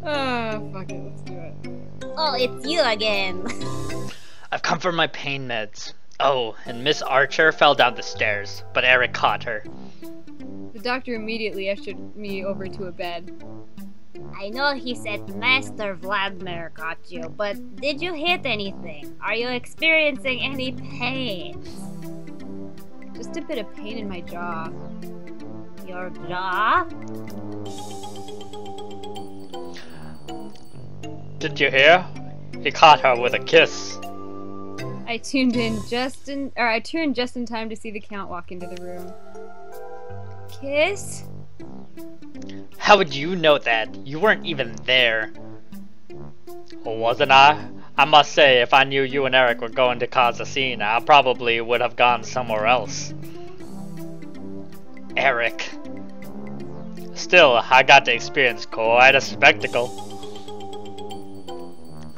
Fuck it, let's do it. Oh, it's you again. I've come for my pain meds. Oh, and Miss Archer fell down the stairs, but Eric caught her. The doctor immediately ushered me over to a bed. I know he said Master Vladimir got you, but did you hit anything? Are you experiencing any pain? Just a bit of pain in my jaw. Your jaw? Did you hear? He caught her with a kiss. I turned just in time to see the Count walk into the room. Kiss? How would you know that? You weren't even there. Well, wasn't I? I must say, if I knew you and Eric were going to cause a scene, I probably would have gone somewhere else. Eric. Still, I got to experience quite a spectacle.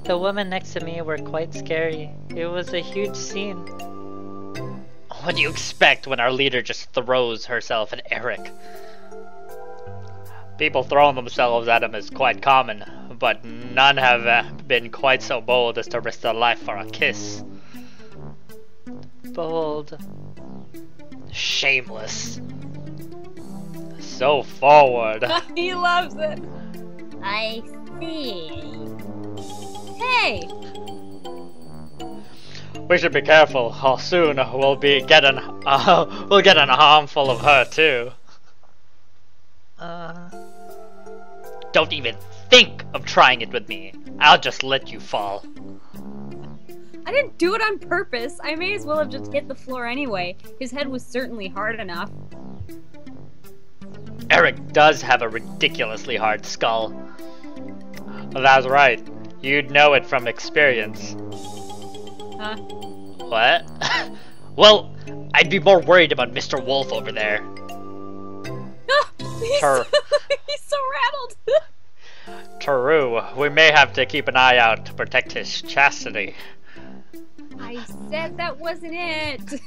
The women next to me were quite scary. It was a huge scene. What do you expect when our leader just throws herself at Eric? People throwing themselves at him is quite common, but none have been quite so bold as to risk their life for a kiss. Bold. Shameless. So forward. He loves it. I see. Hey! We should be careful, or soon we'll get an armful of her too. Don't even think of trying it with me. I'll just let you fall. I didn't do it on purpose. I may as well have just hit the floor anyway. His head was certainly hard enough. Eric does have a ridiculously hard skull. That's right. You'd know it from experience. Huh? What? Well, I'd be more worried about Mr. Wolf over there. He's so rattled. True, we may have to keep an eye out to protect his chastity. I said that wasn't it.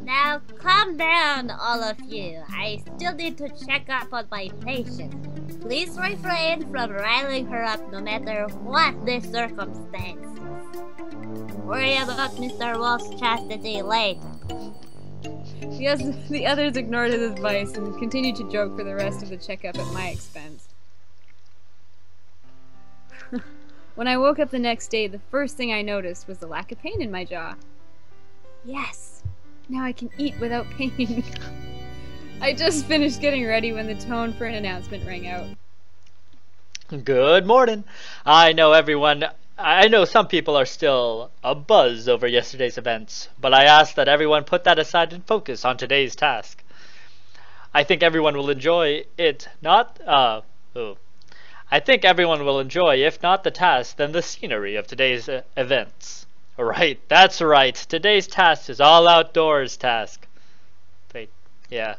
Now calm down, all of you. I still need to check up on my patient. Please refrain from riling her up no matter what the circumstances. Worry about Mr. Wolf's chastity later. Yes, the others ignored his advice and continued to joke for the rest of the checkup at my expense. When I woke up the next day, the first thing I noticed was the lack of pain in my jaw. Yes! Now I can eat without pain. I just finished getting ready when the tone for an announcement rang out. Good morning. I know some people are still abuzz over yesterday's events, but I ask that everyone put that aside and focus on today's task. I think everyone will enjoy it, I think everyone will enjoy, if not the task, then the scenery of today's events. Right, that's right. Today's task is all outdoors task. Wait, yeah.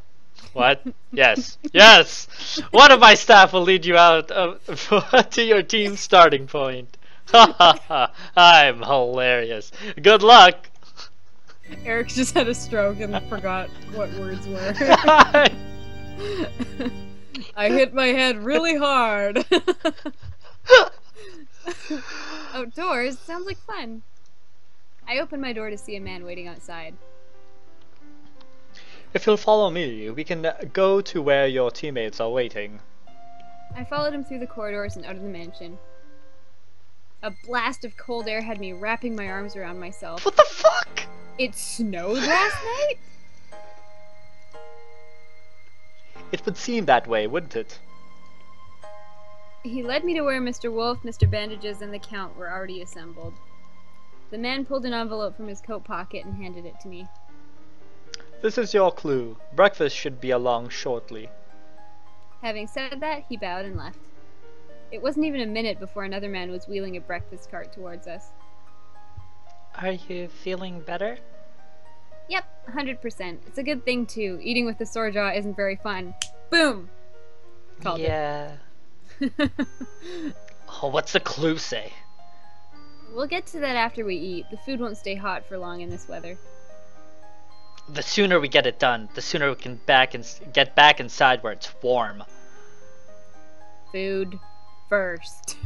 What? Yes. Yes! One of my staff will lead you out to your team's starting point. Ha ha ha. I'm hilarious. Good luck! Eric just had a stroke and forgot what words were. I hit my head really hard. Outdoors sounds like fun. I opened my door to see a man waiting outside. If you'll follow me, we can go to where your teammates are waiting. I followed him through the corridors and out of the mansion. A blast of cold air had me wrapping my arms around myself. What the fuck? It snowed last night? It would seem that way, wouldn't it? He led me to where Mr. Wolf, Mr. Bandages, and the Count were already assembled. The man pulled an envelope from his coat pocket and handed it to me. This is your clue. Breakfast should be along shortly. Having said that, he bowed and left. It wasn't even a minute before another man was wheeling a breakfast cart towards us. Are you feeling better? Yep, 100%. It's a good thing, too. Eating with the sore jaw isn't very fun. Boom! Called yeah. it. Oh, what's the clue say? We'll get to that after we eat. The food won't stay hot for long in this weather. The sooner we get it done, the sooner we can get back inside where it's warm. Food first.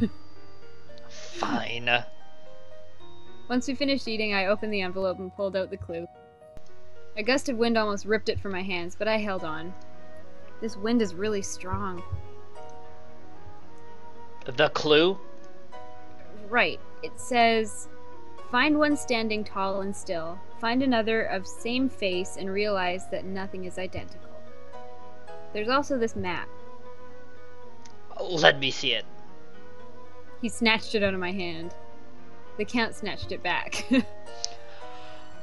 Fine. Once we finished eating, I opened the envelope and pulled out the clue. A gust of wind almost ripped it from my hands, but I held on. This wind is really strong. The clue? Right. It says, find one standing tall and still. Find another of same face and realize that nothing is identical. There's also this map. Let me see it. He snatched it out of my hand. The Count snatched it back.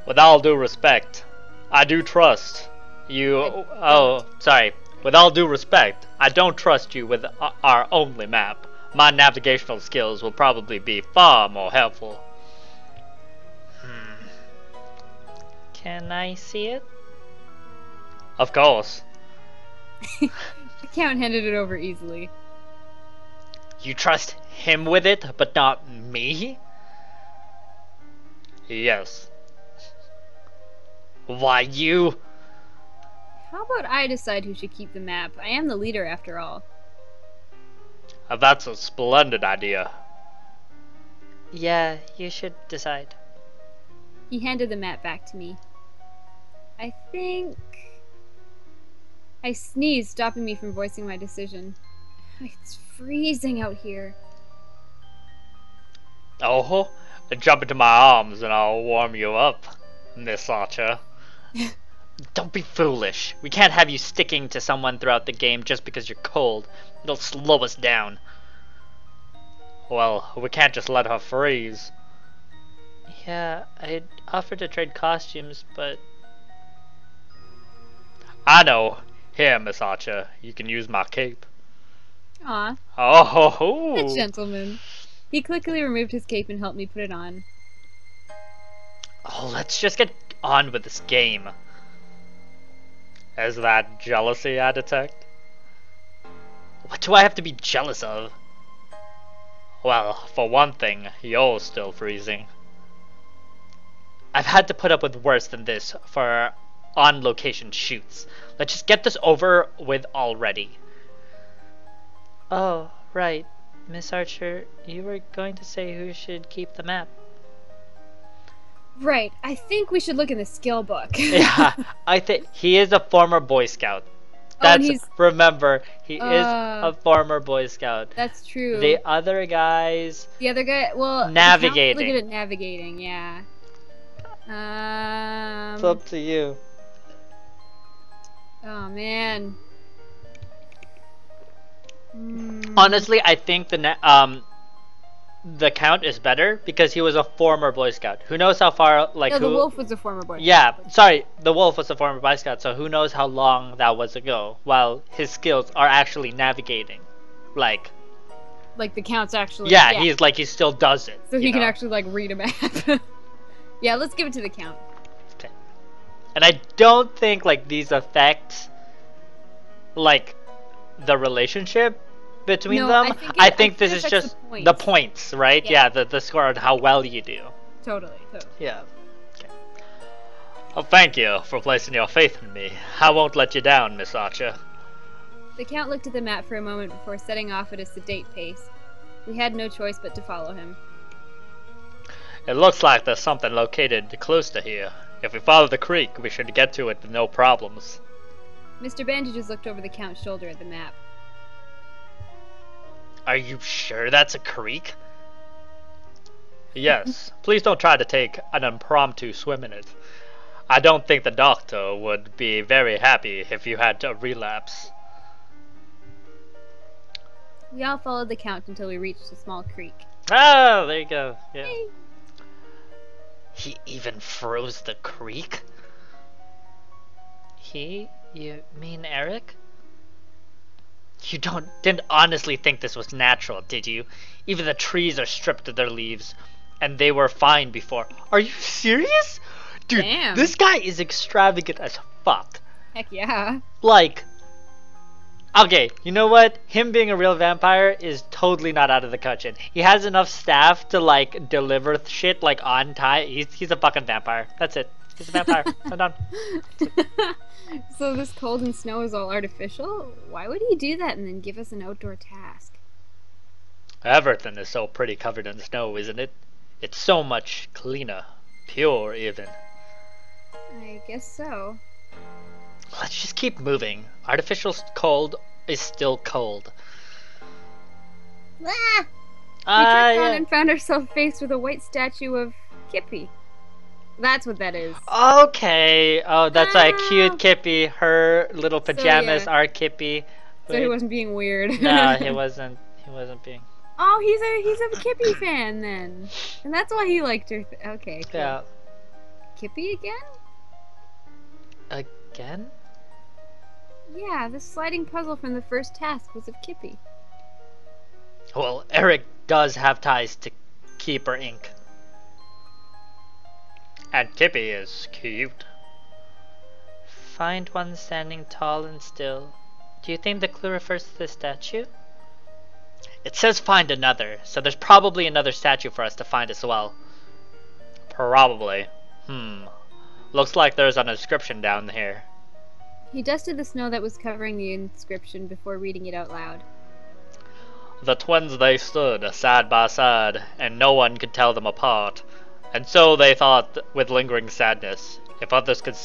With all due respect, I do trust you. Oh, sorry. With all due respect, I don't trust you with our only map. My navigational skills will probably be far more helpful. Can I see it? Of course. The Count handed it over easily. You trust him with it, but not me? Yes. Why, you? How about I decide who should keep the map? I am the leader after all. That's a splendid idea. Yeah, you should decide. He handed the map back to me. I think... I sneezed, stopping me from voicing my decision. It's freezing out here. Oh, jump into my arms and I'll warm you up, Miss Archer. Don't be foolish. We can't have you sticking to someone throughout the game just because you're cold. It'll slow us down. Well, we can't just let her freeze. Yeah, I'd offer to trade costumes, but... I know. Here, Miss Archer, you can use my cape. Aw, Oh, a gentleman. He quickly removed his cape and helped me put it on. Oh, let's just get on with this game. Is that jealousy I detect? What do I have to be jealous of? Well, for one thing, you're still freezing. I've had to put up with worse than this for on-location shoots. Let's just get this over with already. Oh, right. Miss Archer, you were going to say who should keep the map. Right, I think we should look in the skill book. Yeah, I think he is a former Boy Scout. Oh, and That's remember, he is a former Boy Scout. That's true. The other guys, The other guy, well, Navigating. Look at it navigating, yeah. It's up to you. Oh man. honestly, I think the Count is better because he was a former Boy Scout. Who knows how far, like, No, the wolf was a former Boy Scout. Yeah, sorry, the wolf was a former Boy Scout, so who knows how long that was ago, while his skills are actually navigating. Like the Count's actually... Yeah, he still does it. So he can actually, like, read a map. Yeah, let's give it to the Count. Okay. And I don't think, like, these affect, like, the relationship between them. I think this is just the points, right? Yeah, the score on how well you do. Totally. Yeah. Okay. Well, thank you for placing your faith in me. I won't let you down, Miss Archer. The Count looked at the map for a moment before setting off at a sedate pace. We had no choice but to follow him. It looks like there's something located close to here. If we follow the creek, we should get to it with no problems. Mr. Bandages looked over the Count's shoulder at the map. Are you sure that's a creek? Yes. Please don't try to take an impromptu swim in it. I don't think the doctor would be very happy if you had to relapse. We all followed the Count until we reached a small creek. Ah, there you go. Yeah. Hey. He even froze the creek? He? You mean Eric? You didn't honestly think this was natural, did you? Even the trees are stripped of their leaves, and they were fine before. Are you serious? Dude, Damn. This guy is extravagant as fuck. Heck yeah. Like, okay, you know what? Him being a real vampire is totally not out of the question. He has enough staff to, like, deliver shit, like, on time. He's a fucking vampire. That's it. He's a vampire. I'm done. So this cold and snow is all artificial? Why would he do that and then give us an outdoor task? Everything is so pretty covered in snow, isn't it? It's so much cleaner. Pure, even. I guess so. Let's just keep moving. Artificial cold is still cold. Ah! We trekked on Yeah. and found ourselves faced with a white statue of Kippy. That's what that is. Okay. Oh, that's a Ah. cute Kippy. Her little So, pajamas yeah. are Kippy. So he wasn't being weird. No, he wasn't. He wasn't being. Oh, he's a Kippy fan then. And that's why he liked her. Okay, cool. Yeah. Kippy again? Again? Yeah, the sliding puzzle from the first task was of Kippy. Well, Eric does have ties to Keeper Inc. And Kippy is cute. Find one standing tall and still. Do you think the clue refers to the statue? It says find another, so there's probably another statue for us to find as well. Probably. Looks like there's an inscription down here. He dusted the snow that was covering the inscription before reading it out loud. The twins they stood side by side, and no one could tell them apart. And so they thought with lingering sadness, if others could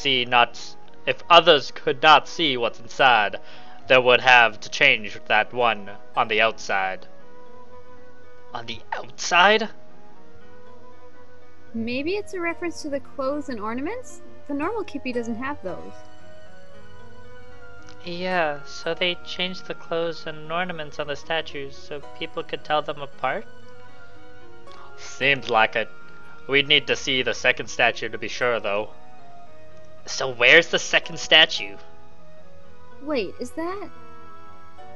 not see what's inside, they would have to change that one on the outside. On the outside? Maybe it's a reference to the clothes and ornaments? The normal Kippy doesn't have those. Yeah, so they changed the clothes and ornaments on the statues so people could tell them apart? Seems like it. We'd need to see the second statue to be sure, though. So where's the second statue? Wait, is that...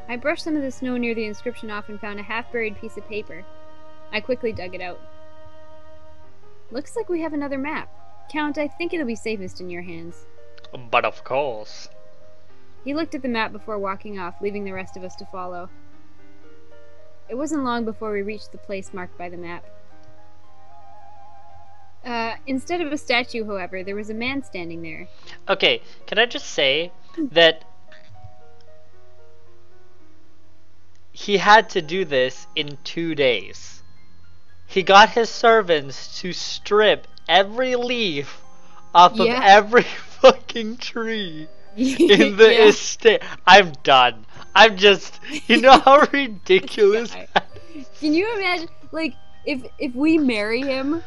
I brushed some of the snow near the inscription off and found a half-buried piece of paper. I quickly dug it out. Looks like we have another map. Count, I think it'll be safest in your hands. But of course. He looked at the map before walking off, leaving the rest of us to follow. It wasn't long before we reached the place marked by the map. Instead of a statue, however, there was a man standing there. Okay, can I just say that he had to do this in 2 days. He got his servants to strip every leaf off of every fucking tree in the estate. I'm done. I'm just, you know how ridiculous that is? Can you imagine, like, if we marry him,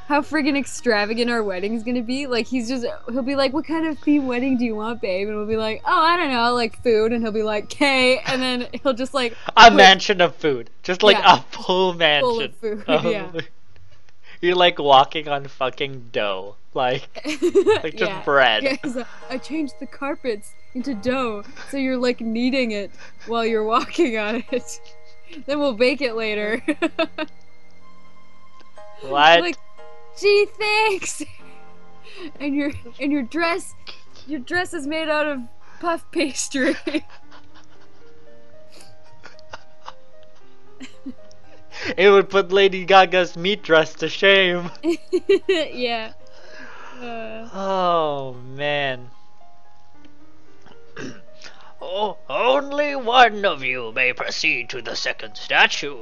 how friggin' extravagant our wedding's gonna be? Like, he'll be like, what kind of theme wedding do you want, babe? And we'll be like, oh, I don't know, like food. And he'll be like, "K," and then he'll just like... A mansion of food. Just like a full mansion. Full of food, yeah. You're like walking on fucking dough. Like just bread. Yeah, he's like, I changed the carpets into dough, so you're like kneading it while you're walking on it. Then we'll bake it later. What? Like, gee, thanks. And your dress is made out of puff pastry. It would put Lady Gaga's meat dress to shame. Yeah. Oh man. Oh, only one of you may proceed to the second statue.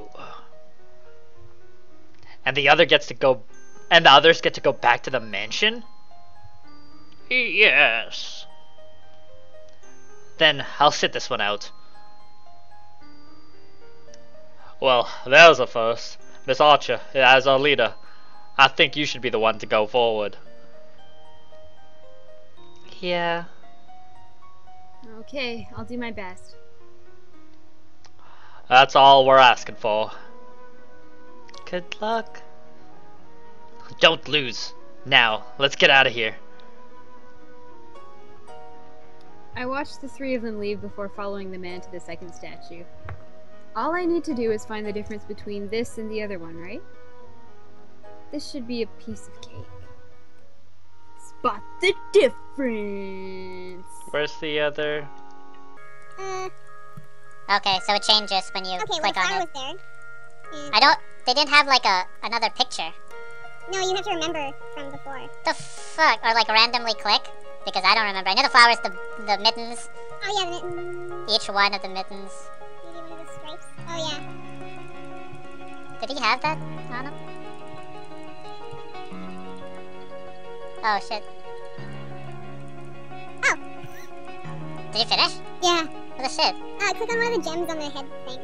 And the others get to go back to the mansion? Yes. Then I'll sit this one out. Well, there's a first. Miss Archer, as our leader, I think you should be the one to go forward. Yeah. Okay, I'll do my best. That's all we're asking for. Good luck. Don't lose. Now, let's get out of here. I watched the three of them leave before following the man to the second statue. All I need to do is find the difference between this and the other one, right? This should be a piece of cake. Spot the difference! Where's the other? Okay, so it changes when you click on it. They didn't have like another picture. No, you have to remember from before. The fuck? Or like randomly click? Because I don't remember. I know the flowers, the mittens. Oh yeah, the mittens. Each one of the mittens. Maybe one of the stripes. Oh yeah. Did he have that on him? Oh shit. Oh! Did you finish? Yeah. What the shit? Click on one of the gems on the head thing.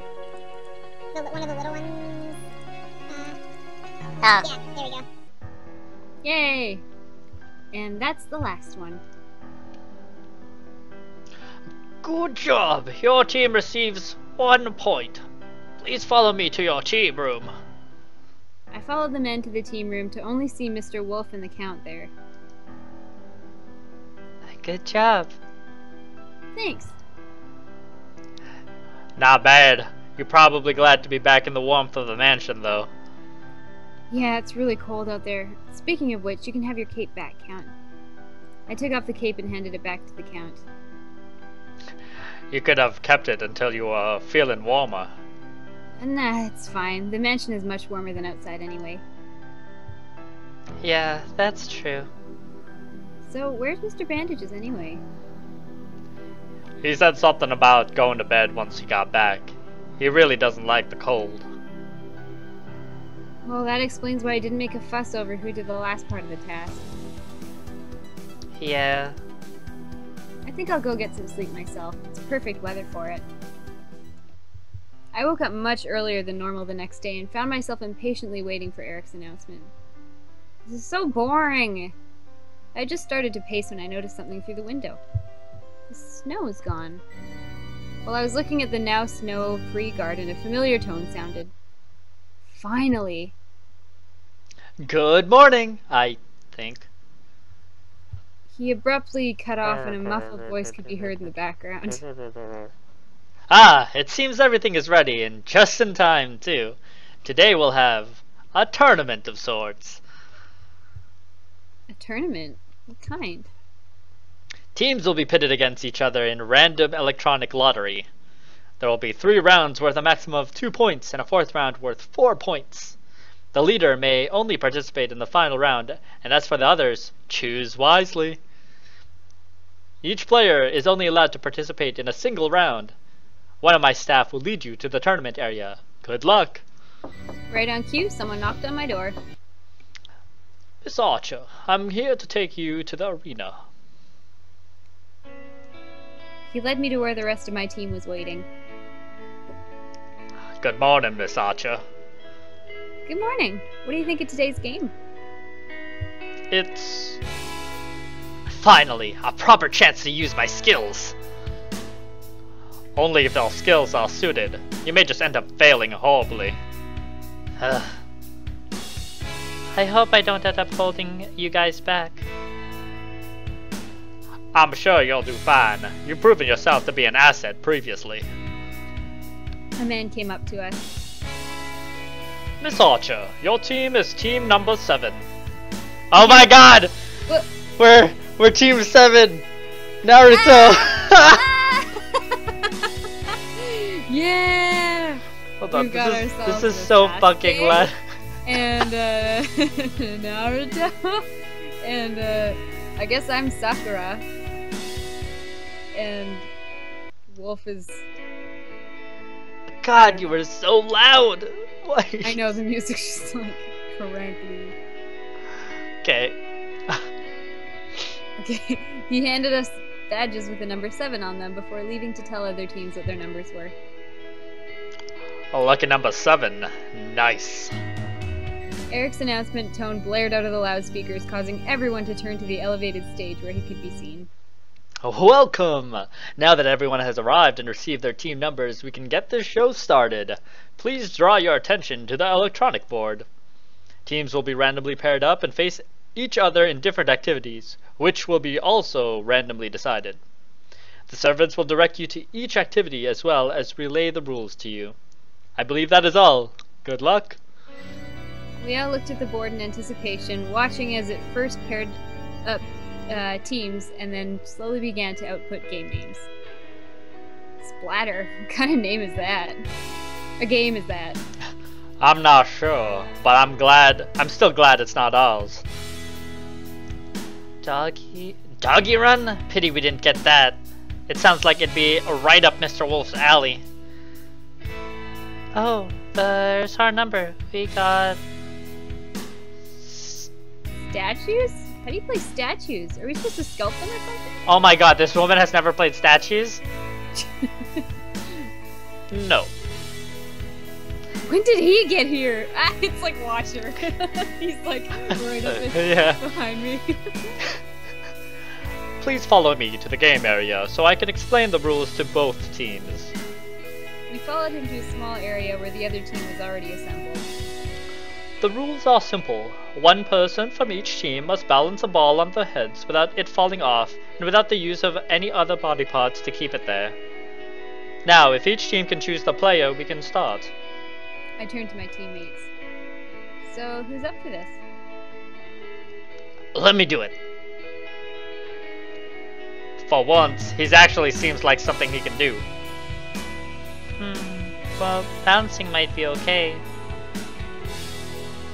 One of the little ones. Oh. Yeah, there we go. Yay! And that's the last one. Good job. Your team receives 1 point. Please follow me to your team room. I followed the men to the team room to only see Mr. Wolf and the Count there. Good job. Thanks. Not bad. You're probably glad to be back in the warmth of the mansion, though. Yeah, it's really cold out there. Speaking of which, you can have your cape back, Count. I took off the cape and handed it back to the Count. You could have kept it until you were feeling warmer. Nah, it's fine. The mansion is much warmer than outside anyway. Yeah, that's true. So, where's Mr. Bandages anyway? He said something about going to bed once he got back. He really doesn't like the cold. Well, that explains why I didn't make a fuss over who did the last part of the task. Yeah. I think I'll go get some sleep myself. It's perfect weather for it. I woke up much earlier than normal the next day and found myself impatiently waiting for Eric's announcement. This is so boring! I just started to pace when I noticed something through the window. The snow is gone. While I was looking at the now snow-free garden, a familiar tone sounded. Finally! Good morning, I think. He abruptly cut off and a muffled voice could be heard in the background. Ah, it seems everything is ready, and just in time, too. Today we'll have a tournament of sorts. A tournament? What kind? Teams will be pitted against each other in random electronic lottery. There will be 3 rounds worth a maximum of 2 points, and a 4th round worth 4 points. The leader may only participate in the final round, and as for the others, choose wisely. Each player is only allowed to participate in a single round. One of my staff will lead you to the tournament area. Good luck! Right on cue, someone knocked on my door. Miss Archer, I'm here to take you to the arena. He led me to where the rest of my team was waiting. Good morning, Miss Archer. Good morning. What do you think of today's game? It's... finally, a proper chance to use my skills. Only if those skills are suited. You may just end up failing horribly. I hope I don't end up holding you guys back. I'm sure you'll do fine. You've proven yourself to be an asset previously. A man came up to us. Miss Archer, your team is team number 7. Oh my god! What? We're team 7! Naruto! Yeah! Hold on, We got this ourselves is a so Sasuke. fucking loud. And Naruto. And I guess I'm Sakura. And Wolf is... God, you were so loud! Why? I know, the music's just like crankly. Okay. Okay, he handed us badges with the number 7 on them before leaving to tell other teams what their numbers were. Oh, lucky number 7. Nice. Eric's announcement tone blared out of the loudspeakers, causing everyone to turn to the elevated stage where he could be seen. Welcome! Now that everyone has arrived and received their team numbers, we can get this show started. Please draw your attention to the electronic board. Teams will be randomly paired up and face each other in different activities, which will be also randomly decided. The servants will direct you to each activity as well as relay the rules to you. I believe that is all. Good luck! We all looked at the board in anticipation, watching as it first paired up teams and then slowly began to output game names. Splatter? What kind of name is that? A game is that? I'm not sure, but I'm still glad it's not ours. Doggy run? Pity we didn't get that. It sounds like it'd be right up Mr. Wolf's alley. Oh, there's our number. We got... Statues? How do you play statues? Are we supposed to sculpt them or something? Oh my god, this woman has never played statues? No. When did he get here? It's like Watcher. He's like right up Yeah. behind me. Please follow me to the game area so I can explain the rules to both teams. We followed him to a small area where the other team was already assembled. The rules are simple. One person from each team must balance a ball on their heads without it falling off and without the use of any other body parts to keep it there. Now, if each team can choose the player, we can start. I turned to my teammates. So, who's up for this? Let me do it. For once, he actually seems like something he can do. Well, bouncing might be okay.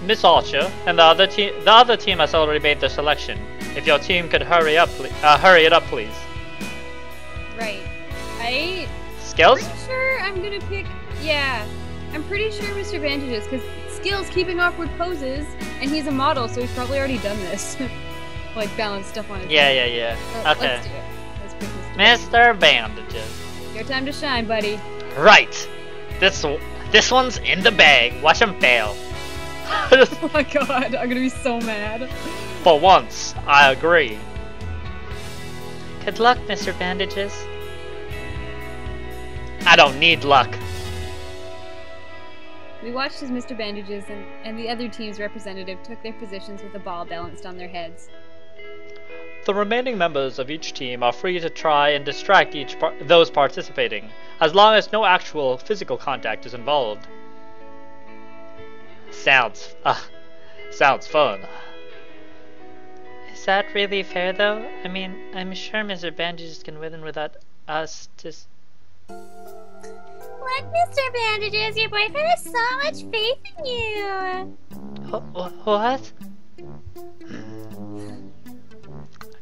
Miss Archer and the other team has already made their selection. If your team could hurry it up, please. Right. Skills? Pretty sure I'm gonna pick. Yeah, I'm pretty sure Mr. Bandages, because skills keeping awkward poses, and he's a model, so he's probably already done this. Like balance stuff on his head. Yeah. So, Okay. Let's do it. Let's pick Mr. Bandages. Your time to shine, buddy. Right. This one's in the bag. Watch him fail. Oh my god, I'm gonna be so mad. For once, I agree. Good luck, Mr. Bandages. I don't need luck. We watched as Mr. Bandages and the other team's representative took their positions with the ball balanced on their heads. The remaining members of each team are free to try and distract those participating, as long as no actual physical contact is involved. Sounds fun. Is that really fair, though? I mean, I'm sure Mr. Bandages can win without us just... Look, Mr. Bandages, your boyfriend has so much faith in you. What?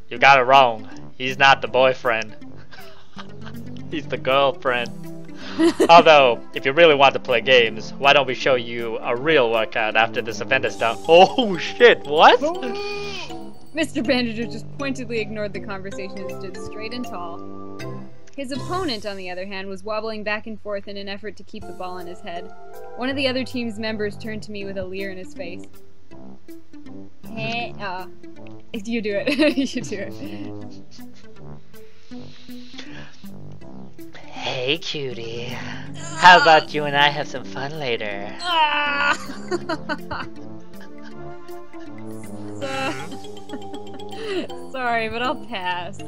You got it wrong. He's not the boyfriend. He's the girlfriend. Although, if you really want to play games, why don't we show you a real workout after this event is done? Oh shit, what? Mr. Bandages just pointedly ignored the conversation and stood straight and tall. His opponent, on the other hand, was wobbling back and forth in an effort to keep the ball on his head. One of the other team's members turned to me with a leer in his face. Hey, you do it. You do it. Hey, cutie. How about you and I have some fun later? Sorry, but I'll pass.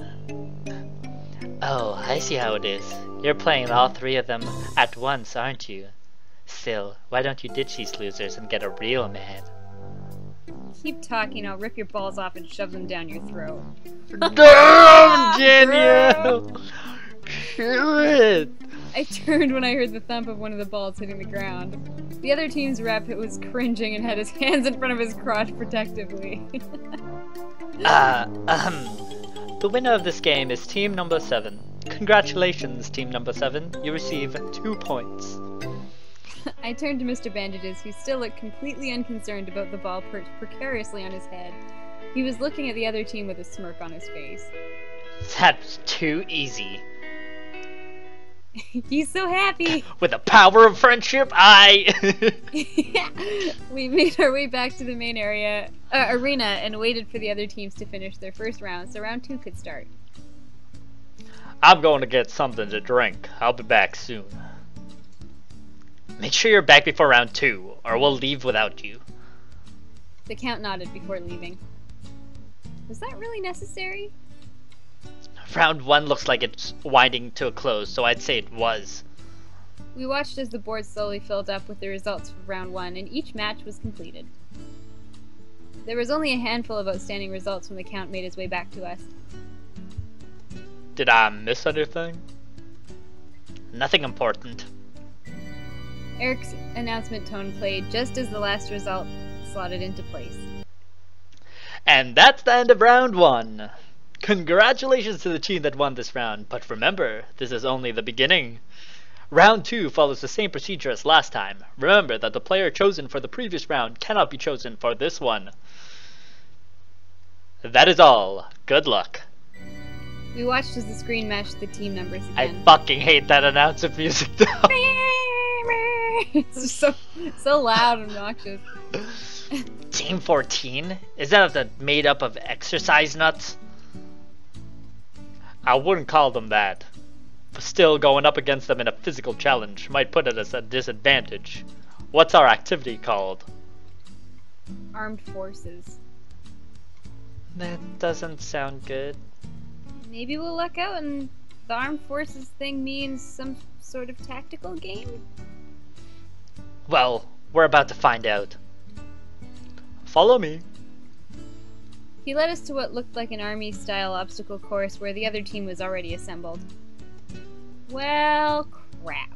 Oh, I see how it is. You're playing all three of them at once, aren't you? Still, why don't you ditch these losers and get a real man? Keep talking, I'll rip your balls off and shove them down your throat. Damn, Danielle! Shit! I turned when I heard the thump of one of the balls hitting the ground. The other team's rep was cringing and had his hands in front of his crotch protectively. The winner of this game is team number 7. Congratulations, team number 7. You receive 2 points. I turned to Mr. Bandages, who still looked completely unconcerned about the ball perched precariously on his head. He was looking at the other team with a smirk on his face. That's too easy. He's so happy! With the power of friendship, We made our way back to the main arena and waited for the other teams to finish their first round so round 2 could start. I'm going to get something to drink. I'll be back soon. Make sure you're back before round 2, or we'll leave without you. The Count nodded before leaving. Was that really necessary? Round 1 looks like it's winding to a close, so I'd say it was. We watched as the board slowly filled up with the results of round 1, and each match was completed. There was only a handful of outstanding results when the Count made his way back to us. Did I miss anything? Nothing important. Eric's announcement tone played just as the last result slotted into place. And that's the end of round 1. Congratulations to the team that won this round, but remember, this is only the beginning. Round 2 follows the same procedure as last time. Remember that the player chosen for the previous round cannot be chosen for this one. That is all. Good luck. We watched as the screen matched the team numbers I again. fucking hate that announcer music though. It's just so loud and obnoxious. Team 14? Is that made up of exercise nuts? I wouldn't call them that. But still, going up against them in a physical challenge might put it as a disadvantage. What's our activity called? Armed forces. That doesn't sound good. Maybe we'll luck out and the armed forces thing means some sort of tactical game? Well, we're about to find out. Follow me. He led us to what looked like an army-style obstacle course where the other team was already assembled. Well, crap.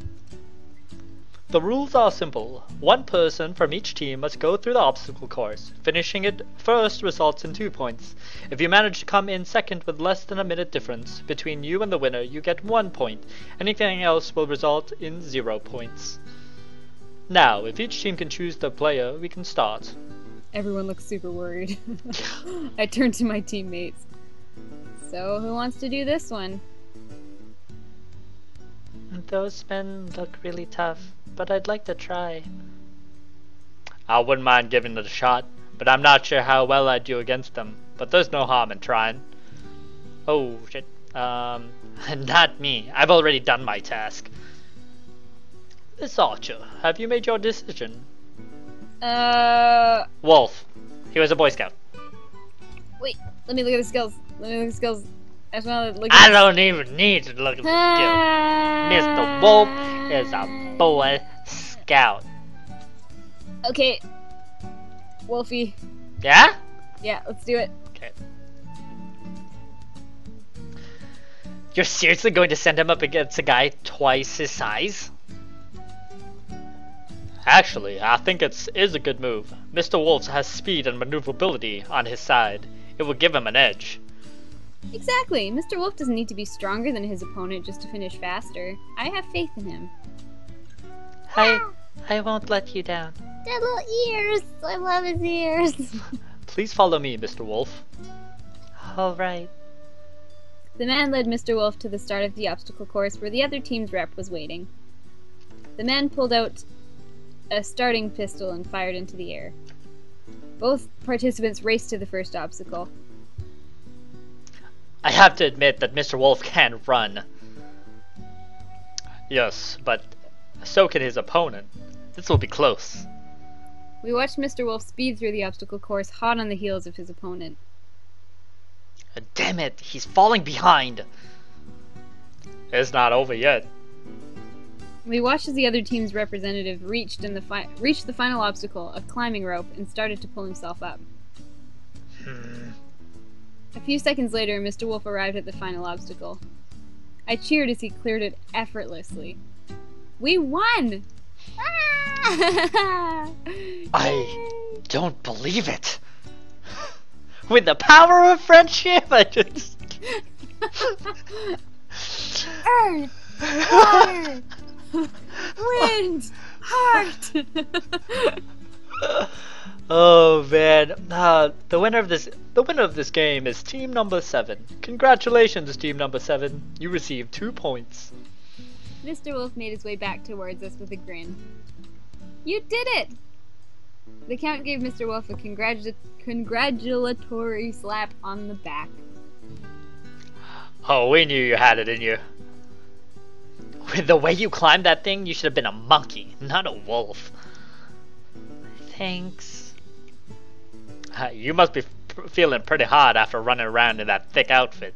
The rules are simple. One person from each team must go through the obstacle course. Finishing it first results in 2 points. If you manage to come in second with less than a minute difference between you and the winner, you get 1 point. Anything else will result in 0 points. Now, if each team can choose the player, we can start. Everyone looks super worried. I turned to my teammates. So, who wants to do this one? Those men look really tough, but I'd like to try. I wouldn't mind giving it a shot, but I'm not sure how well I'd do against them. But there's no harm in trying. Oh, shit. Not me. I've already done my task. Miss Archer, have you made your decision? Wolf. He was a Boy Scout. Wait, let me look at the skills. I just want to look I at don't even need to look at the skill. Mr. Wolf is a Boy Scout. Okay. Wolfie. Yeah? Yeah, let's do it. Okay. You're seriously going to send him up against a guy twice his size? Actually, I think it is a good move. Mr. Wolf has speed and maneuverability on his side. It will give him an edge. Exactly. Mr. Wolf doesn't need to be stronger than his opponent just to finish faster. I have faith in him. I won't let you down. Their little ears! I love his ears! Please follow me, Mr. Wolf. Alright. The man led Mr. Wolf to the start of the obstacle course where the other team's rep was waiting. The man pulled out a starting pistol and fired into the air. Both participants raced to the first obstacle. I have to admit that Mr. Wolf can run. Yes, but so can his opponent. This will be close. We watched Mr. Wolf speed through the obstacle course, hot on the heels of his opponent. Damn it, he's falling behind. It's not over yet. We watched as the other team's representative reached the final obstacle, a climbing rope, and started to pull himself up. A few seconds later, Mr. Wolf arrived at the final obstacle. I cheered as he cleared it effortlessly. We won! I don't believe it. With the power of friendship, I just... Earth! Water! Wind! Heart! Oh man, the winner of this game is team number 7. Congratulations, team number 7. You received 2 points. Mr. Wolf made his way back towards us with a grin. You did it! The Count gave Mr. Wolf a congratulatory slap on the back. Oh, we knew you had it in you. With the way you climbed that thing, you should have been a monkey, not a wolf. Thanks. You must be feeling pretty hot after running around in that thick outfit.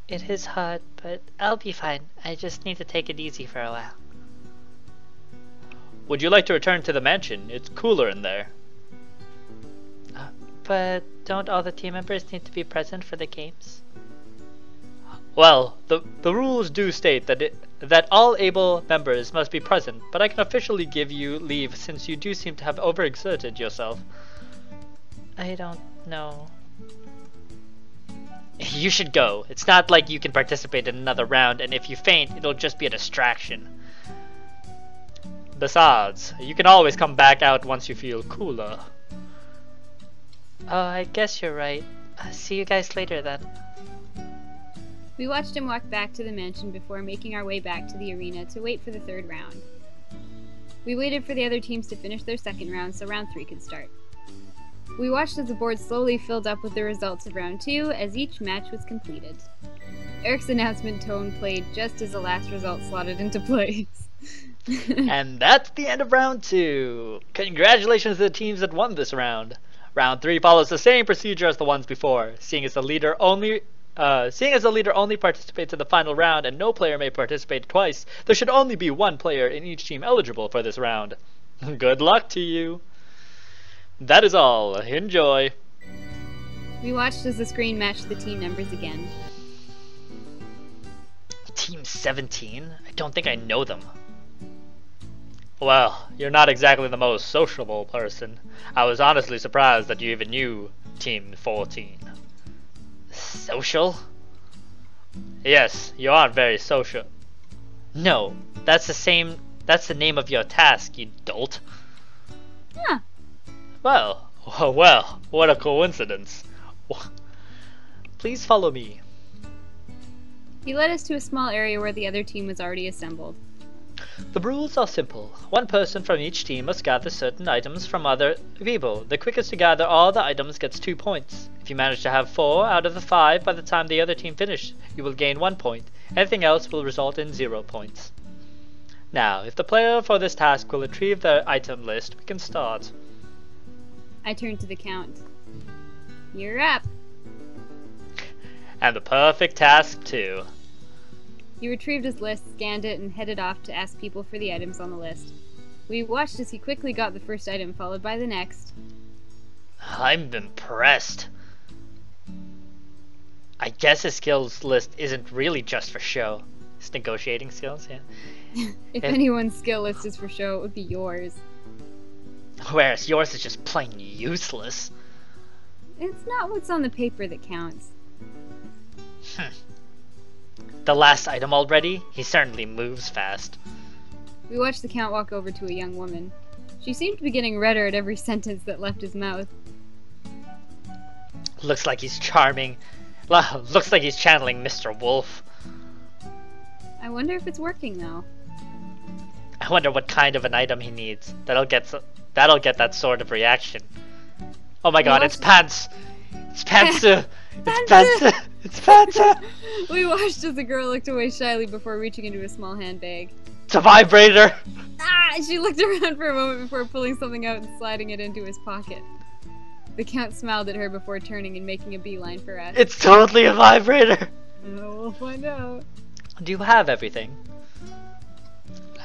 It is hot, but I'll be fine. I just need to take it easy for a while. Would you like to return to the mansion? It's cooler in there. But don't all the team members need to be present for the games? Well, the rules do state that that all able members must be present, but I can officially give you leave since you do seem to have overexerted yourself. I don't know. You should go. It's not like you can participate in another round, and if you faint, it'll just be a distraction. Besides, you can always come back out once you feel cooler. Oh, I guess you're right. See you guys later then. We watched him walk back to the mansion before making our way back to the arena to wait for the third round. We waited for the other teams to finish their second round so round 3 could start. We watched as the board slowly filled up with the results of round 2 as each match was completed. Eric's announcement tone played just as the last result slotted into place. And that's the end of round 2. Congratulations to the teams that won this round. Round 3 follows the same procedure as the ones before. Seeing as the leader only participates in the final round and no player may participate twice, there should only be one player in each team eligible for this round. Good luck to you. That is all. Enjoy. We watched as the screen matched the team numbers again. Team 17? I don't think I know them. Well, you're not exactly the most sociable person. I was honestly surprised that you even knew Team 14. Social? Yes, you aren't very social. No, that's the name of your task, you dolt. Huh. Well, what a coincidence. Please follow me. He led us to a small area where the other team was already assembled. The rules are simple. One person from each team must gather certain items from other people. The quickest to gather all the items gets 2 points. If you manage to have 4 out of the 5 by the time the other team finishes, you will gain 1 point. Anything else will result in 0 points. Now, if the player for this task will retrieve their item list, we can start. I turned to the Count. You're up. And the perfect task too. He retrieved his list, scanned it, and headed off to ask people for the items on the list. We watched as he quickly got the first item, followed by the next. I'm impressed. I guess his skills list isn't really just for show. His negotiating skills, yeah. If anyone's skill list is for show, it would be yours. Whereas yours is just plain useless. It's not what's on the paper that counts. The last item already? He certainly moves fast. We watched the Count walk over to a young woman. She seemed to be getting redder at every sentence that left his mouth. Looks like he's charming. Looks like he's channeling Mr. Wolf. I wonder if it's working though. I wonder what kind of an item he needs. That'll get that sort of reaction. Oh my god, it's pants! It's pantsu! It's pantsu! It's pantsu! We watched as the girl looked away shyly before reaching into a small handbag. It's a vibrator! Ah! She looked around for a moment before pulling something out and sliding it into his pocket. The Count smiled at her before turning and making a beeline for us. It's totally a vibrator! Oh, we'll find out. Do you have everything?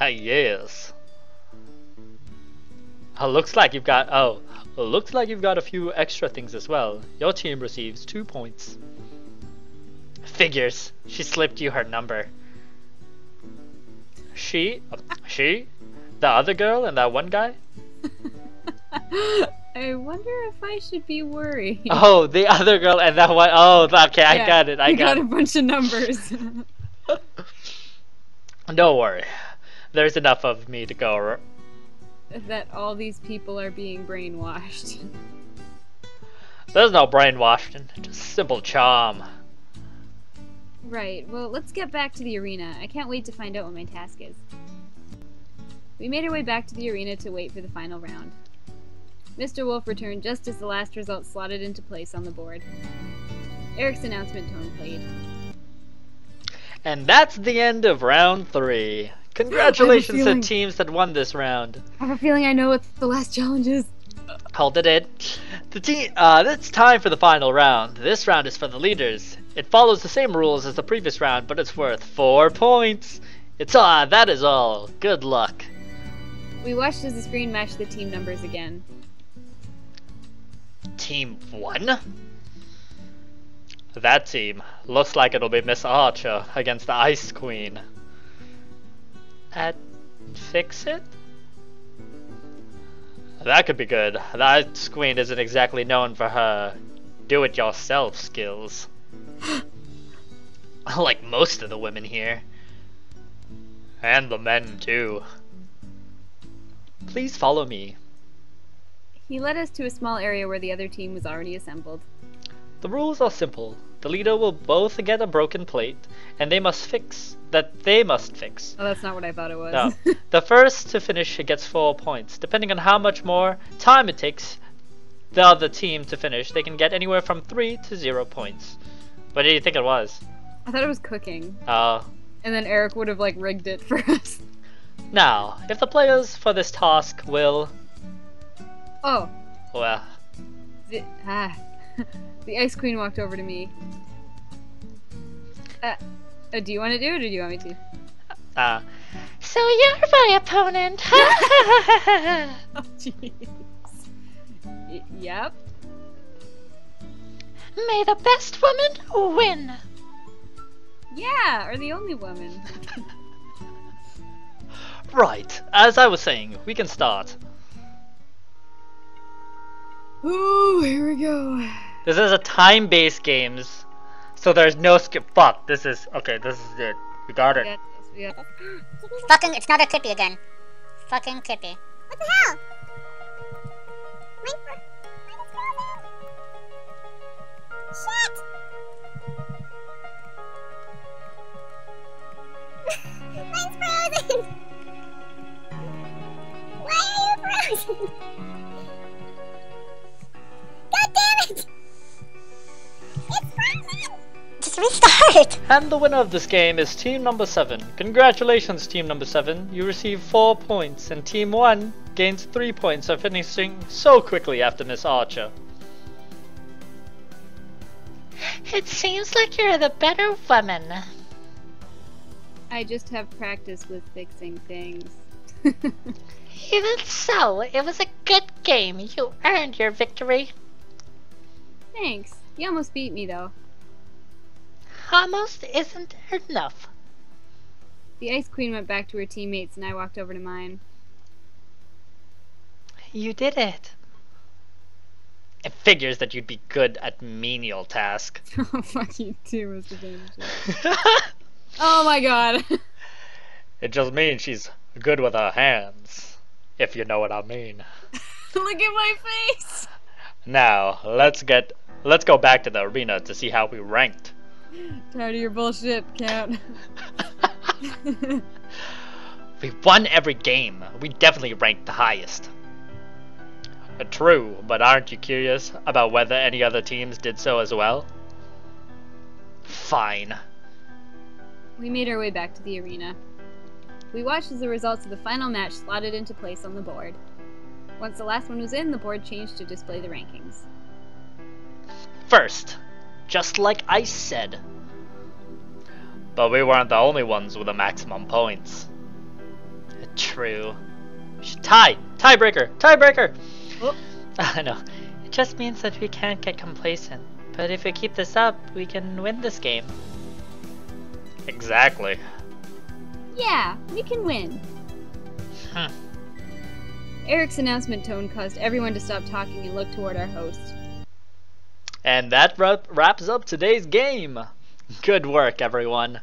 Yes. Looks like you've got a few extra things as well. Your team receives 2 points. Figures. She slipped you her number. She? The other girl and that one guy? I wonder if I should be worried. Oh, the other girl and that one. Oh, okay, I got it. I got a bunch of numbers. Don't worry. There's enough of me to go. That all these people are being brainwashed. There's no brainwashing, just simple charm. Right, well, let's get back to the arena. I can't wait to find out what my task is. We made our way back to the arena to wait for the final round. Mr. Wolf returned just as the last result slotted into place on the board. Eric's announcement tone played. And that's the end of round 3. Congratulations to teams that won this round. I have a feeling I know what the last challenge is. Called it in. It's time for the final round. This round is for the leaders. It follows the same rules as the previous round, but it's worth 4 points. That is all. Good luck. We watched as the screen matched the team numbers again. Team 1? That team looks like it'll be Miss Archer against the Ice Queen. at fix it? That could be good. That queen isn't exactly known for her do-it-yourself skills. Like most of the women here. And the men, too. Please follow me. He led us to a small area where the other team was already assembled. The rules are simple. The leader will both get a broken plate, and they must fix. Oh, that's not what I thought it was. No. The first to finish gets 4 points. Depending on how much more time it takes the other team to finish, they can get anywhere from 3 to 0 points. What do you think it was? I thought it was cooking. Oh. And then Eric would have like rigged it for us. Now, if the players for this task will... Oh. Well... The Ice Queen walked over to me. Do you want to do it, or do you want me to? So you're my opponent. Oh, jeez. Yep. May the best woman win. Yeah, or the only woman. Right, as I was saying, we can start. Ooh, here we go. This is a time-based games, so there's no skip. Fuck, this is it. We got it. We got this. Fucking, it's another Kippy again. Fucking Kippy. What the hell? Shit! Mine's frozen! Why are you frozen? God damn it! It's frozen! Just restart! And the winner of this game is team number 7. Congratulations, team number 7. You receive 4 points, and team 1 gains 3 points for finishing so quickly after Miss Archer. It seems like you're the better woman. I just have practice with fixing things. Even so, it was a good game. You earned your victory. Thanks. You almost beat me, though. Almost isn't enough. The Ice Queen went back to her teammates, and I walked over to mine. You did it. It figures that you'd be good at menial task. Oh, fuck you too, Mr. Danger. Oh my god. It just means she's good with her hands, if you know what I mean. Look at my face. Now, let's go back to the arena to see how we ranked. Tired of your bullshit, Count. We won every game. We definitely ranked the highest. True, but aren't you curious about whether any other teams did so as well? Fine. We made our way back to the arena. We watched as the results of the final match slotted into place on the board. Once the last one was in, the board changed to display the rankings. First, just like I said. But we weren't the only ones with the maximum points. True. Tiebreaker! Tiebreaker! Oh. I know. It just means that we can't get complacent. But if we keep this up, we can win this game. Exactly. Yeah, we can win. Eric's announcement tone caused everyone to stop talking and look toward our host. And that wraps up today's game. Good work, everyone.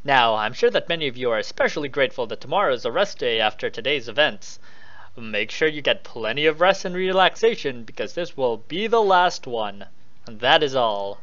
Now, I'm sure that many of you are especially grateful that tomorrow is a rest day after today's events. Make sure you get plenty of rest and relaxation because this will be the last one. And that is all.